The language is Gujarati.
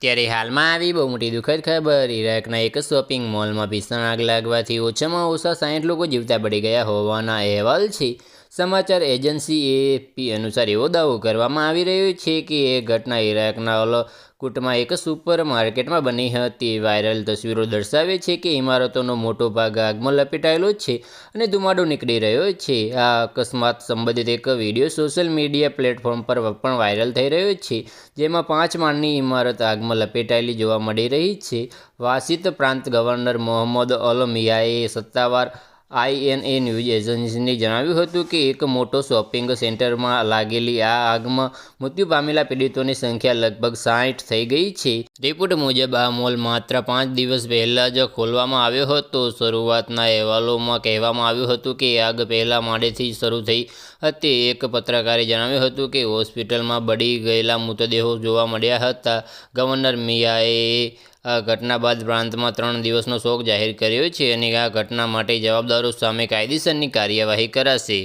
ત્યારે હાલમાં આવી બહુ મોટી દુઃખદ ખબર। ઇરાકના એક શોપિંગ મોલમાં ભીષણ આગ લાગવાથી ઓછામાં ઓછા 60 લોકો જીવતા પડી ગયા હોવાના અહેવાલ છે। સમાચાર એજન્સી એએફપી અનુસાર એવો દાવો કરવામાં આવી રહ્યો છે કે એ ઘટના ઇરાકના અલકુટમાં એક સુપર માર્કેટમાં બની હતી। વાયરલ તસવીરો દર્શાવે છે કે ઇમારતોનો મોટો ભાગ આગમાં લપેટાયેલો છે અને ધુમાડો નીકળી રહ્યો છે। આ અકસ્માત સંબંધિત એક વિડીયો સોશિયલ મીડિયા પ્લેટફોર્મ પર પણ વાયરલ થઈ રહ્યો છે, જેમાં 5 માળની ઇમારત આગમાં લપેટાયેલી જોવા મળી રહી છે। વાશિત પ્રાંત ગવર્નર મોહમ્મદ અલ મિયાએ સત્તાવાર આઈએનએ ન્યૂઝ એજન્સીને જણાવ્યું હતું કે એક મોટો શોપિંગ સેન્ટરમાં લાગેલી આ આગમાં મૃત્યુ પામેલા પીડિતોની સંખ્યા લગભગ 60 થઈ ગઈ છે। રિપોર્ટ મુજબ આ મોલ માત્ર 5 દિવસ પહેલાં જ ખોલવામાં આવ્યો હતો। શરૂઆતના અહેવાલોમાં કહેવામાં આવ્યું હતું કે આગ પહેલા માળેથી શરૂ થઈ હતી। એક પત્રકારે જણાવ્યું હતું કે હોસ્પિટલમાં બળી ગયેલા મૃતદેહો જોવા મળ્યા હતા। ગવર્નર મિયાએ આ ઘટના બાદ પ્રાંતમાં 3 દિવસનો શોક જાહેર કર્યો છે અને આ ઘટના માટે જવાબદારો સામે કાયદેસરની કાર્યવાહી કરાશે।